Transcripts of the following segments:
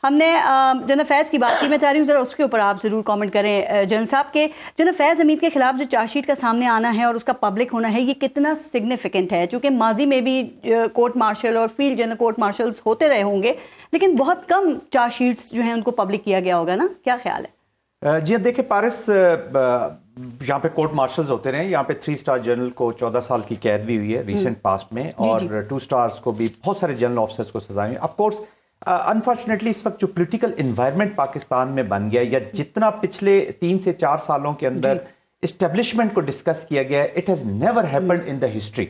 ہم نے جنرل فیض کی بات کی، میں چاہ رہی ہوں ذرا اس کے اوپر آپ ضرور کامنٹ کریں جنرل صاحب کے جنرل فیض حمید کے خلاف جو چارج شیٹ کا سامنے آنا ہے اور اس کا پبلک ہونا ہے، یہ کتنا سگنیفیکنٹ ہے؟ چونکہ ماضی میں بھی کورٹ مارشل اور فیلڈ جنرل کورٹ مارشلز ہوتے رہے ہوں گے، لیکن بہت کم چارج شیٹس جو ہیں ان کو پبلک کیا گیا ہوگا نا، کیا خیال ہے؟ جی دیکھیں پارس، یہاں پہ کورٹ مارشلز ہوتے رہے، یہاں پہ 3 اسٹار جنرل کو 14 سال کی قید بھی ہوئی ہے ریسنٹ پاسٹ میں، اور 2 اسٹارز کو بھی بہت سارے جنرل آفیسرز کو سزائیں ہوئی۔ آف کورس انفارچونیٹلی اس وقت جو پولیٹیکل انوائرمنٹ پاکستان میں بن گیا، یا جتنا پچھلے 3 سے 4 سالوں کے اندر اسٹیبلشمنٹ کو ڈسکس کیا گیا ہے، it has never happened in the history,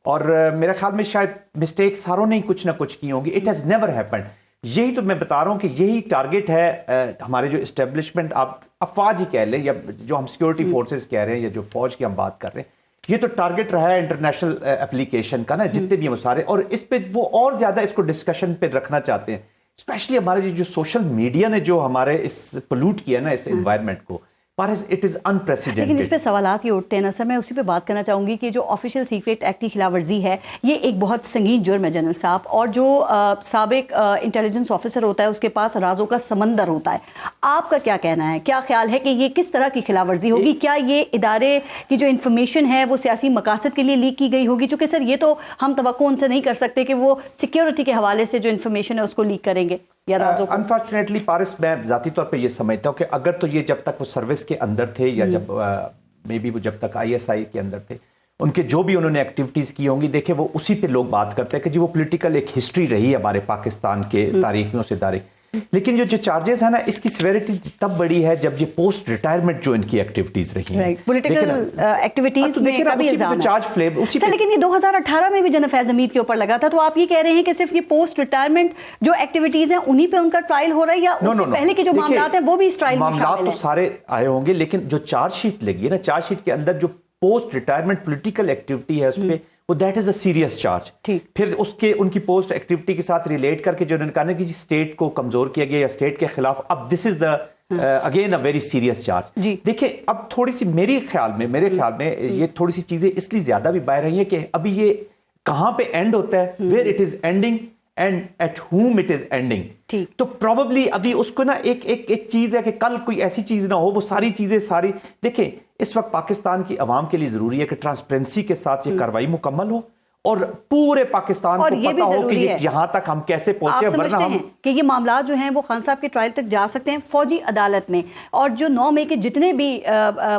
اور میرے خیال میں شاید مسٹیکس ہاروں نے کچھ نہ کچھ کی ہوں گی، اٹ ہیز نیور ہیپنڈ۔ یہی تو میں بتا رہا ہوں کہ یہی ٹارگٹ ہے ہمارے جو اسٹیبلشمنٹ، آپ افواج ہی کہہ لیں یا جو ہم سیکورٹی فورسز کہہ رہے ہیں یا جو فوج کی ہم بات کر رہے ہیں، یہ تو ٹارگٹ رہا ہے انٹرنیشنل اپلیکیشن کا نا، جتنے بھی ہیں وہ سارے، اور اس پہ وہ اور زیادہ اس کو ڈسکشن پہ رکھنا چاہتے ہیں، اسپیشلی ہمارے جو سوشل میڈیا نے جو ہمارے اس پولوٹ کیا نا اس انوائرمنٹ کو، اٹ از انپریسیڈنٹڈ۔ لیکن اس پہ سوالات یہ اٹھتے ہیں نا سر، میں اسی پہ بات کرنا چاہوں گی کہ جو آفیشیل سیکریٹ ایکٹ کی خلاف ورزی ہے، یہ ایک بہت سنگین جرم ہے جنرل صاحب، اور جو سابق انٹیلیجنس آفیسر ہوتا ہے اس کے پاس رازوں کا سمندر ہوتا ہے۔ آپ کا کیا کہنا ہے، کیا خیال ہے کہ یہ کس طرح کی خلاف ورزی ہوگی؟ کیا یہ ادارے کی جو انفارمیشن ہے وہ سیاسی مقاصد کے لیے لیک کی گئی ہوگی؟ چونکہ سر یہ تو ہم توقع ان سے نہیں کر سکتے کہ وہ سیکیورٹی کے حوالے سے جو انفارمیشن ہے اس کو لیک کریں گے یا رازوں کو۔ انفارچونیٹلی پارس، میں ذاتی طور پہ یہ سمجھتا ہوں کہ اگر تو یہ جب تک وہ سروس کے اندر تھے یا جب مے بی وہ جب تک ISI کے اندر تھے، ان کے جو بھی انہوں نے ایکٹیویٹیز کی ہوں گی، دیکھیں وہ اسی پہ لوگ بات کرتے ہیں کہ جی وہ پولیٹیکل ایک ہسٹری رہی ہے ہمارے پاکستان کے تاریخیوں سے تاریخ، لیکن جو چارجز ہیں نا اس کی سیویرٹی تب بڑی ہے جب یہ پوسٹ ریٹائرمنٹ جو ان کی ایکٹیویٹیز رہی ہیں، پولیٹیکل ایکٹیویٹیز میں کبھی الزام ہے، لیکن یہ 2018 میں بھی جنرل فیض حمید کے اوپر لگا تھا، تو آپ یہ کہہ رہے ہیں کہ صرف یہ پوسٹ ریٹائرمنٹ جو ایکٹیویٹیز ہیں انہی پہ ان کا ٹرائل ہو رہا ہے، یا اس سے پہلے کے جو معاملات ہیں وہ بھی اس ٹرائل میں شامل ہیں؟ معاملات تو سارے آئے ہوں گے، لیکن جو چارج شیٹ لگی ہے نا، چارج شیٹ کے اندر جو پوسٹ ریٹائرمنٹ پولیٹیکل ایکٹیویٹی ہے اس پہ، وہ that is a serious charge. پھر اس کے ان کی پوسٹ ایکٹیویٹی کے ساتھ ریلیٹ کر کے جو انہوں نے کہا کہ جی اسٹیٹ کو کمزور کیا گیا یا اسٹیٹ کے خلاف، اب this is the again a very serious charge. دیکھیں اب تھوڑی سی میرے خیال میں یہ تھوڑی سی چیزیں اس لیے زیادہ بھی باہر رہی ہیں کہ ابھی یہ کہاں پہ اینڈ ہوتا ہے، where it is ending and at home it is ending, تو پروبیبلی ابھی اس کو نا ایک چیز ہے کہ کل کوئی ایسی چیز نہ ہو، وہ ساری چیزیں دیکھیں اس وقت پاکستان کی عوام کے لیے ضروری ہے کہ ٹرانسپیرنسی کے ساتھ یہ کارروائی مکمل ہو اور پورے پاکستان کو پتا ہو کہ یہاں تک ہم کیسے پہنچے، ورنہ ہم کہ یہ معاملات جو ہیں وہ خان صاحب کے ٹرائل تک جا سکتے ہیں فوجی عدالت میں، اور جو 9 مئی کے جتنے بھی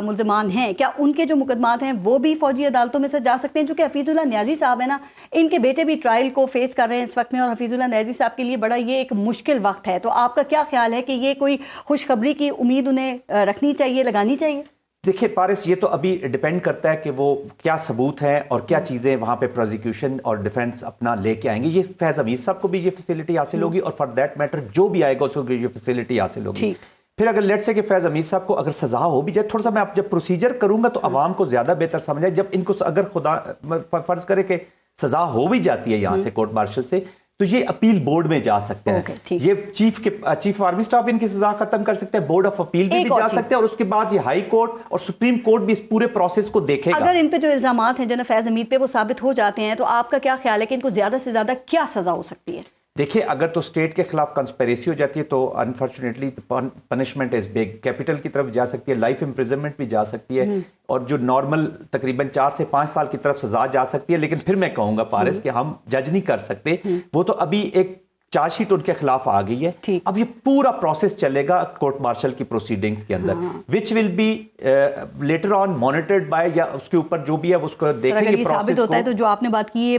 ملزمان ہیں، کیا ان کے جو مقدمات ہیں وہ بھی فوجی عدالتوں میں سے جا سکتے ہیں؟ چونکہ حفیظ اللہ نیازی صاحب ہے نا، ان کے بیٹے بھی ٹرائل کو فیس کر رہے ہیں اس وقت میں، اور حفیظ اللہ نیازی صاحب کے لیے بڑا یہ ایک مشکل وقت ہے، تو آپ کا کیا خیال ہے کہ یہ کوئی خوشخبری کی امید انہیں رکھنی چاہیے، لگانی چاہیے؟ دیکھیں پارس، یہ تو ابھی ڈیپینڈ کرتا ہے کہ وہ کیا ثبوت ہیں اور کیا چیزیں وہاں پہ پروزیکیوشن اور ڈیفینس اپنا لے کے آئیں گے۔ یہ فیض حمید صاحب کو بھی یہ فیسلٹی حاصل ہوگی، اور فار دیٹ میٹر جو بھی آئے گا اس کو یہ فیسلٹی حاصل ہوگی۔ پھر اگر لیٹ سے کہ فیض حمید صاحب کو اگر سزا ہو بھی جائے، تھوڑا سا میں جب پروسیجر کروں گا تو عوام کو زیادہ بہتر سمجھ آئے، جب ان کو اگر خدا فرض کرے کہ سزا ہو بھی جاتی ہے یہاں سے کورٹ مارشل سے، تو یہ اپیل بورڈ میں جا سکتے ہیں، یہ چیف آرمی سٹاف ان کی سزا ختم کر سکتے ہیں، بورڈ آف اپیل بھی جا سکتے ہیں، اور اس کے بعد یہ ہائی کورٹ اور سپریم کورٹ بھی اس پورے پروسیس کو دیکھے گا۔ اگر ان پہ جو الزامات ہیں جنرل فیض حمید پہ وہ ثابت ہو جاتے ہیں، تو آپ کا کیا خیال ہے کہ ان کو زیادہ سے زیادہ کیا سزا ہو سکتی ہے؟ دیکھیں اگر تو اسٹیٹ کے خلاف کنسپیریسی ہو جاتی ہے تو unfortunately punishment is big, capital کی طرف جا سکتی ہے، لائف امپریزنمنٹ بھی جا سکتی ہے، اور جو نارمل تقریباً 4 سے 5 سال کی طرف سزا جا سکتی ہے۔ لیکن پھر میں کہوں گا پارس کہ ہم جج نہیں کر سکتے، وہ تو ابھی ایک چارج شیٹ ان کے خلاف آ گئی ہے، اب یہ پورا پروسیس چلے گا کورٹ مارشل کی پروسیڈنگز کے اندر، which will be later on monitored by, یا اس کے اوپر جو بھی ہے اس کو دیکھیں گے پروسیس ثابت ہوتا ہے۔ تو جو آپ نے بات کی یہ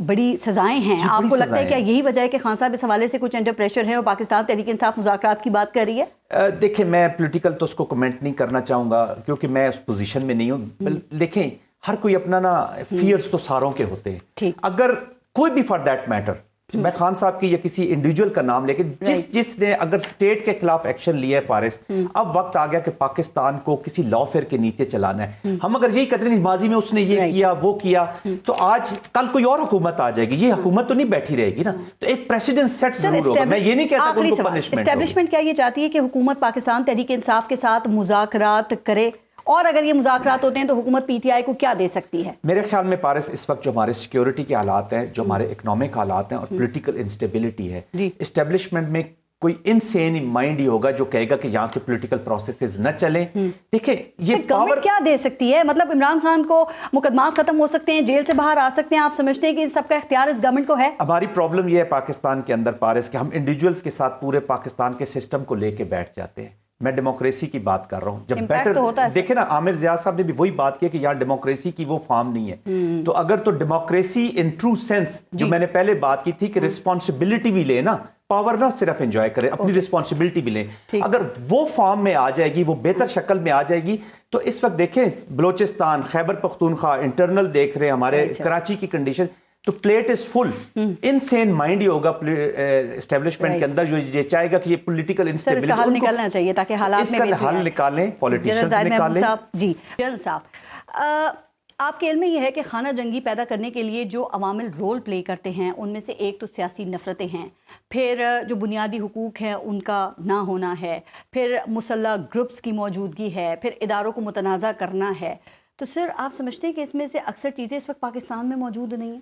بڑی سزائیں ہیں، آپ کو لگتا ہے کہ یہی وجہ ہے کہ خان صاحب اس حوالے سے کچھ انڈر پریشر ہے اور پاکستان تحریک انصاف مذاکرات کی بات کر رہی ہے؟ دیکھیں میں پولیٹیکل تو اس کو کمنٹ نہیں کرنا چاہوں گا کیونکہ میں اس پوزیشن میں نہیں ہوں، دیکھیں ہر کوئی اپنا نا فیئرز تو ساروں کے ہوتے ہیں، اگر کوئی بھی فار دیٹ میٹر، میں خان صاحب کی یا کسی انڈیویجول کا نام لے کے جس نے اگر اسٹیٹ کے خلاف ایکشن لیا ہے فارس، اب وقت آ گیا کہ پاکستان کو کسی لا فیئر کے نیچے چلانا ہے۔ ہم اگر یہی کہتے ہیں ماضی میں اس نے یہ کیا وہ کیا، تو آج کل کوئی اور حکومت آ جائے گی، یہ حکومت تو نہیں بیٹھی رہے گی نا، تو ایک پریسیڈنٹ سیٹ ضرور ہوگا۔ میں یہ نہیں کہتا کہ ان کو پنشمنٹ ہوگی۔ اسٹیبلشمنٹ کیا یہ چاہتی ہے کہ حکومت پاکستان تحریک انصاف کے ساتھ مذاکرات کرے، اور اگر یہ مذاکرات ہوتے ہیں تو حکومت PTI کو کیا دے سکتی ہے؟ میرے خیال میں پارس اس وقت جو ہمارے سیکیورٹی کے حالات ہیں، جو ہمارے اکنامک حالات ہیں اور پولیٹیکل انسٹیبلٹی ہے، اسٹیبلشمنٹ میں کوئی انسین مائنڈ ہی ہوگا جو کہے گا کہ یہاں کے پولیٹیکل پروسیسز نہ چلیں. دیکھیں یہ گورنمنٹ کیا دے سکتی ہے؟ مطلب عمران خان کو مقدمات ختم ہو سکتے ہیں، جیل سے باہر آ سکتے ہیں، آپ سمجھتے ہیں کہ ان سب کا اختیار اس گورنمنٹ کو ہے؟ ہماری پرابلم یہ ہے پاکستان کے اندر پارس کہ ہم انڈیویجولز کے ساتھ پورے پاکستان کے سسٹم کو لے کے بیٹھ جاتے ہیں. میں ڈیموکریسی کی بات کر رہا ہوں. جب بیٹر دیکھیں نا، عامر زیاد صاحب نے بھی وہی بات کی کہ یہاں ڈیموکریسی کی وہ فارم نہیں ہے. تو اگر تو ڈیموکریسی ان ٹرو سینس جو میں نے پہلے بات کی تھی کہ رسپانسبلٹی بھی لے نا، پاور نہ صرف انجوائے کرے، اپنی رسپانسبلٹی بھی لیں، اگر وہ فارم میں آ جائے گی، وہ بہتر شکل میں آ جائے گی، تو اس وقت دیکھیں بلوچستان، خیبر پختونخوا، انٹرنل دیکھ رہے ہیں ہمارے کراچی کی کنڈیشن، تو plate is full. Insane mind ہی ہوگا اسٹیبلشمنٹ کے اندر جو یہ چاہے گا کہ یہ پولیٹیکل انسٹیبلٹی، اس کا حل نکلنا چاہیے تاکہ حالات میں اس کا حل نکالیں، پولیٹیشنز نکالیں. جی جنرل صاحب، آپ کے علم میں یہ ہے کہ خانہ جنگی پیدا کرنے کے لیے جو عوامل رول پلے کرتے ہیں ان میں سے ایک تو سیاسی نفرتیں ہیں، پھر جو بنیادی حقوق ہیں ان کا نہ ہونا ہے، پھر مسلح گروپس کی موجودگی ہے، پھر اداروں کو متنازع کرنا ہے. تو سر آپ سمجھتے ہیں کہ اس میں سے اکثر چیزیں اس وقت پاکستان میں موجود نہیں ہیں؟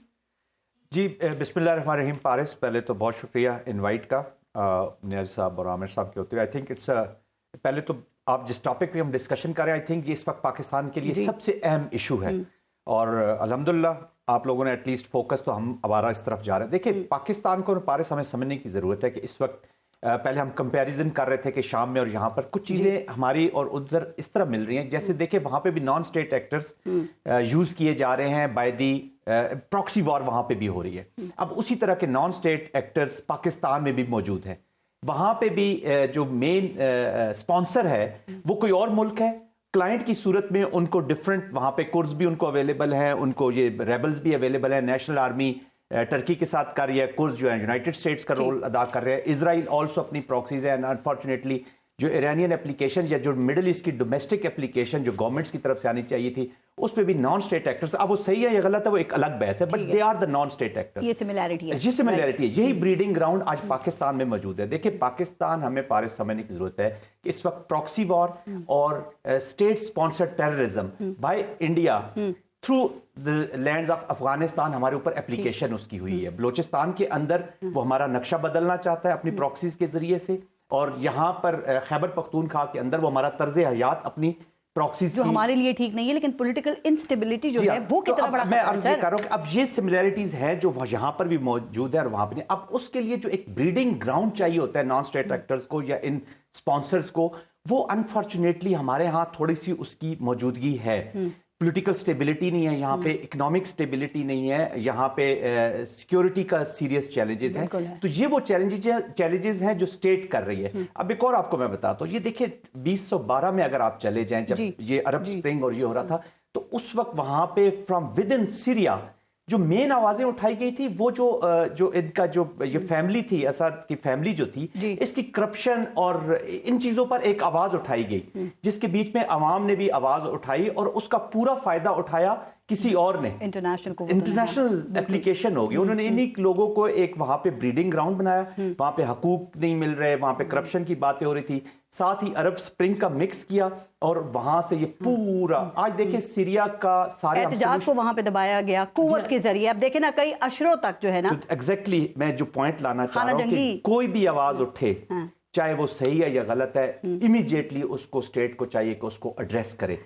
جی بسم اللہ الرحمن الرحیم. پارس، پہلے تو بہت شکریہ انوائٹ کا نیاز صاحب اور عامر صاحب کے ہوتے ہوئے. آئی تھنک اٹس پہلے تو آپ جس ٹاپک پہ ہم ڈسکشن کر رہے ہیں، آئی تھنک یہ اس وقت پاکستان کے لیے سب سے اہم ایشو ہے، اور الحمدللہ آپ لوگوں نے ایٹ لیسٹ فوکس تو ہمارا اس طرف جا رہے ہیں. دیکھیں پاکستان کو پارس ہمیں سمجھنے کی ضرورت ہے کہ اس وقت پہلے ہم کمپیریزن کر رہے تھے کہ شام میں اور یہاں پر کچھ چیزیں ہماری اور ادھر اس طرح مل رہی ہیں. جیسے دیکھیں وہاں پہ بھی نان اسٹیٹ ایکٹرز یوز کیے جا رہے ہیں بائی دی پراکسی وار، وہاں پہ بھی ہو رہی ہے. اب اسی طرح کے نان اسٹیٹ ایکٹرز پاکستان میں بھی موجود ہیں. وہاں پہ بھی جو مین اسپانسر ہے وہ کوئی اور ملک ہے. کلائنٹ کی صورت میں ان کو ڈفرنٹ، وہاں پہ کورز بھی ان کو اویلیبل ہیں، ان کو یہ ریبلز بھی اویلیبل ہیں. نیشنل آرمی ٹرکی کے ساتھ کر رہی ہے، کورز جو ہے یونائٹڈ اسٹیٹس کا رول ادا کر رہے ہیں. اسرائیل آلسو اپنی پراکسیز ہیں. انفارچونیٹلی جو ایرانین اپلیکیشن یا جو مڈل ایسٹ کی ڈومیسٹک اپلیکیشن جو گورنمنٹس کی طرف سے آنی چاہیے تھی، اس پہ بھی نان اسٹیٹ ایکٹرز، اب وہ صحیح ہے یا غلط ہے وہ ایک الگ بحث ہے، but they are the non state actors. یہ سملیرٹی ہے، یہ سملیرٹی ہے. یہی بریڈنگ گراؤنڈ آج پاکستان میں موجود ہے. دیکھیں پاکستان، ہمیں پارس سمجھنے کی ضرورت ہے کہ اس وقت پراکسی وار اور state sponsored terrorism by India through the lands of Afghanistan ہمارے اوپر اپلیکیشن اس کی ہوئی ہے. بلوچستان کے اندر وہ ہمارا نقشہ بدلنا چاہتا ہے اپنی پراکسیز کے ذریعے سے، اور یہاں پر خیبر پختونخوا کے اندر وہ ہمارا طرز حیات اپنی پراکسیز جو ہمارے لیے ٹھیک نہیں ہے، لیکن پولیٹیکل انسٹیبلٹی جو ہے وہ کتنا بڑا میں عرض یہ کر رہا ہوں کہ اب یہ سملیرٹیز ہیں جو یہاں پر بھی موجود ہے اور وہاں پہ نہیں. اب اس کے لیے جو ایک بریڈنگ گراؤنڈ چاہیے ہوتا ہے نان اسٹیٹ ایکٹرز کو یا ان اسپانسرز کو، وہ انفارچونیٹلی ہمارے ہاں تھوڑی سی اس کی موجودگی ہے. پولیٹیکل سٹیبلٹی نہیں ہے یہاں پہ، اکنامک سٹیبلٹی نہیں ہے یہاں پہ، سیکیورٹی کا سیریس چیلنجز ہیں. تو یہ وہ چیلنجز ہیں جو اسٹیٹ کر رہی ہے. اب ایک اور آپ کو میں بتاتا ہوں، یہ دیکھیں 2012 میں اگر آپ چلے جائیں، جب یہ عرب سپرنگ اور یہ ہو رہا تھا، تو اس وقت وہاں پہ فرام ود ان سیریا جو مین آوازیں اٹھائی گئی تھی، وہ جو ان کا جو یہ فیملی تھی، اسد کی فیملی جو تھی، اس کی کرپشن اور ان چیزوں پر ایک آواز اٹھائی گئی، جس کے بیچ میں عوام نے بھی آواز اٹھائی اور اس کا پورا فائدہ اٹھایا کسی اور نے. انٹرنیشنل اپلیکیشن ہوگی. انہوں نے انہی لوگوں کو ایک وہاں پہ بریڈنگ گراؤنڈ بنایا. وہاں پہ حقوق نہیں مل رہے، وہاں پہ کرپشن کی باتیں ہو رہی تھی، ساتھ ہی عرب سپرنگ کا مکس کیا، اور وہاں سے یہ پورا آج دیکھیں سیریا کا سارے احتجاج کو وہاں پہ دبایا گیا قوت کے ذریعے. اب دیکھیں نا کئی اشروں تک جو ہے نا، ایگزیکٹلی میں جو پوائنٹ لانا چاہ رہا ہوں کہ کوئی بھی آواز اٹھے، چاہے وہ صحیح ہے یا غلط ہے، امیڈیٹلی اس کو اسٹیٹ کو چاہیے کہ اس کو ایڈریس کرے.